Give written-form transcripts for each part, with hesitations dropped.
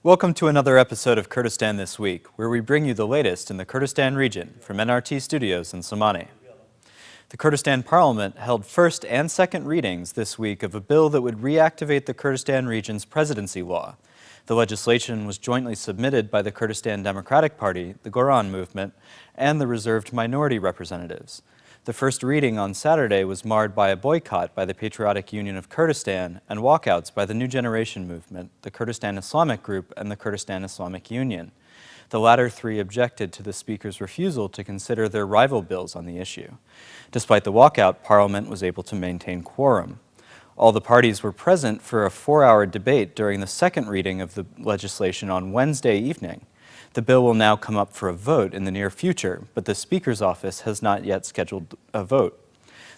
Welcome to another episode of Kurdistan This Week, where we bring you the latest in the Kurdistan region from NRT Studios in Sulaimani. The Kurdistan Parliament held first and second readings this week of a bill that would reactivate the Kurdistan region's presidency law. The legislation was jointly submitted by the Kurdistan Democratic Party, the Goran movement, and the reserved minority representatives. The first reading on Saturday was marred by a boycott by the Patriotic Union of Kurdistan and walkouts by the New Generation movement, the Kurdistan Islamic Group, and the Kurdistan Islamic Union. The latter three objected to the Speaker's refusal to consider their rival bills on the issue. Despite the walkout, Parliament was able to maintain quorum. All the parties were present for a 4-hour debate during the second reading of the legislation on Wednesday evening. The bill will now come up for a vote in the near future, but the Speaker's office has not yet scheduled a vote.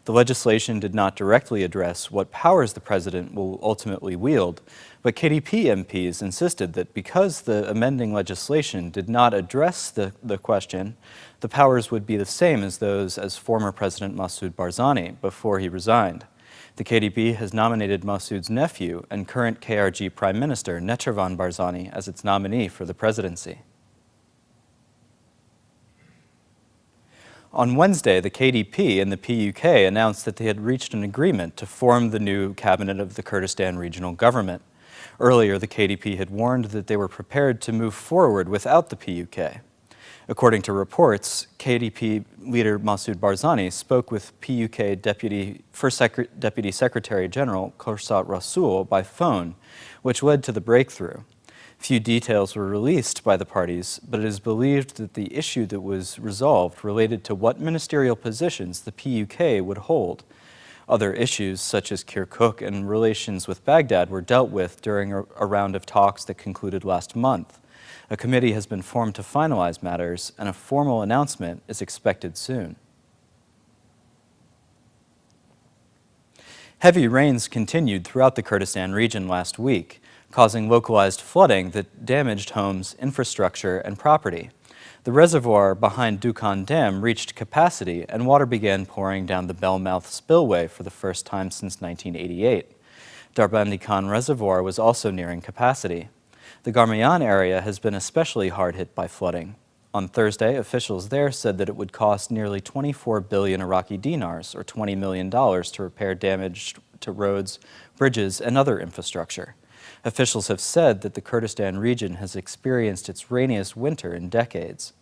The legislation did not directly address what powers the President will ultimately wield, but KDP MPs insisted that because the amending legislation did not address the question, the powers would be the same as those as former President Masoud Barzani before he resigned. The KDP has nominated Masoud's nephew and current KRG Prime Minister Nechervan Barzani as its nominee for the presidency. On Wednesday, the KDP and the PUK announced that they had reached an agreement to form the new cabinet of the Kurdistan Regional Government. Earlier, the KDP had warned that they were prepared to move forward without the PUK. According to reports, KDP leader Masoud Barzani spoke with PUK First Deputy Secretary General Korsat Rasul by phone, which led to the breakthrough. Few details were released by the parties, but it is believed that the issue that was resolved related to what ministerial positions the PUK would hold. Other issues, such as Kirkuk and relations with Baghdad, were dealt with during a round of talks that concluded last month. A committee has been formed to finalize matters, and a formal announcement is expected soon. Heavy rains continued throughout the Kurdistan region last week, causing localized flooding that damaged homes, infrastructure, and property. The reservoir behind Dukan Dam reached capacity, and water began pouring down the Bellmouth spillway for the first time since 1988. Darbandi Khan Reservoir was also nearing capacity. The Garmyan area has been especially hard hit by flooding. On Thursday, officials there said that it would cost nearly 24 billion Iraqi dinars, or $20 million, to repair damage to roads, bridges, and other infrastructure. Officials have said that the Kurdistan region has experienced its rainiest winter in decades.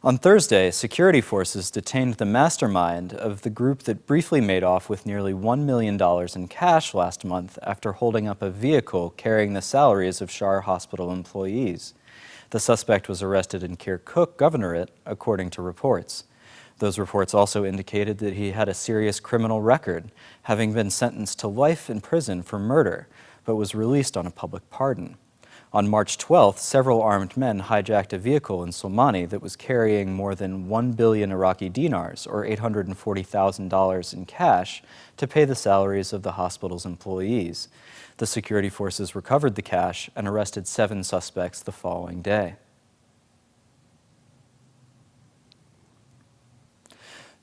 On Thursday, security forces detained the mastermind of the group that briefly made off with nearly $1 million in cash last month after holding up a vehicle carrying the salaries of Shar Hospital employees. The suspect was arrested in Kirkuk Governorate, according to reports. Those reports also indicated that he had a serious criminal record, having been sentenced to life in prison for murder, but was released on a public pardon. On March 12th, several armed men hijacked a vehicle in Sulaimani that was carrying more than 1 billion Iraqi dinars, or $840,000 in cash, to pay the salaries of the hospital's employees. The security forces recovered the cash and arrested 7 suspects the following day.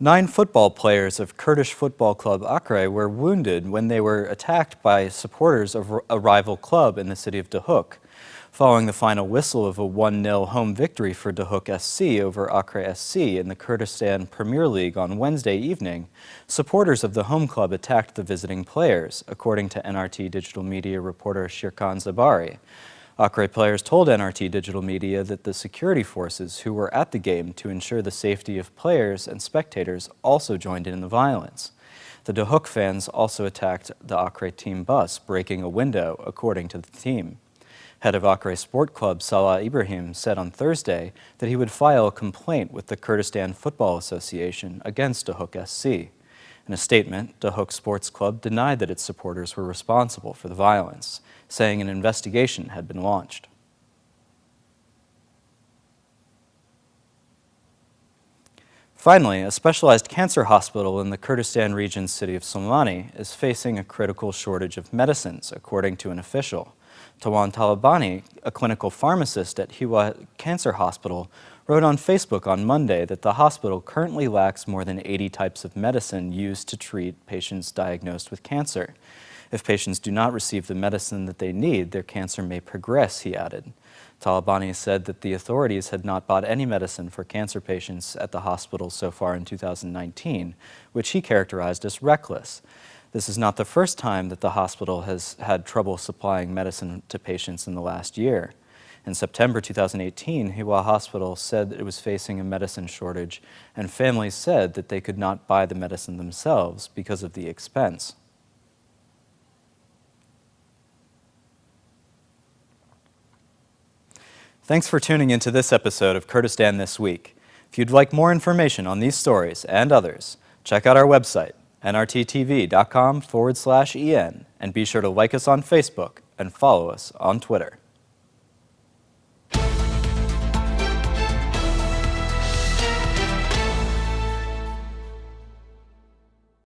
9 football players of Kurdish football club Akre were wounded when they were attacked by supporters of a rival club in the city of Duhok. Following the final whistle of a 1-0 home victory for Duhok SC over Akre SC in the Kurdistan Premier League on Wednesday evening, supporters of the home club attacked the visiting players, according to NRT digital media reporter Shirkan Zabari. Akre players told NRT Digital Media that the security forces who were at the game to ensure the safety of players and spectators also joined in the violence. The Duhok fans also attacked the Akre team bus, breaking a window, according to the team. Head of Akre Sport Club Salah Ibrahim said on Thursday that he would file a complaint with the Kurdistan Football Association against Duhok SC. In a statement, Duhok Sports Club denied that its supporters were responsible for the violence, saying an investigation had been launched. Finally, a specialized cancer hospital in the Kurdistan region's city of Sulaimani is facing a critical shortage of medicines, according to an official. Tawan Talabani, a clinical pharmacist at Hiwa Cancer Hospital, wrote on Facebook on Monday that the hospital currently lacks more than 80 types of medicine used to treat patients diagnosed with cancer. If patients do not receive the medicine that they need, their cancer may progress, he added. Sulaimani said that the authorities had not bought any medicine for cancer patients at the hospital so far in 2019, which he characterized as reckless. This is not the first time that the hospital has had trouble supplying medicine to patients in the last year. In September 2018, Hiwa Hospital said that it was facing a medicine shortage, and families said that they could not buy the medicine themselves because of the expense. Thanks for tuning into this episode of Kurdistan This Week. If you'd like more information on these stories and others, check out our website, nrttv.com/en, and be sure to like us on Facebook and follow us on Twitter.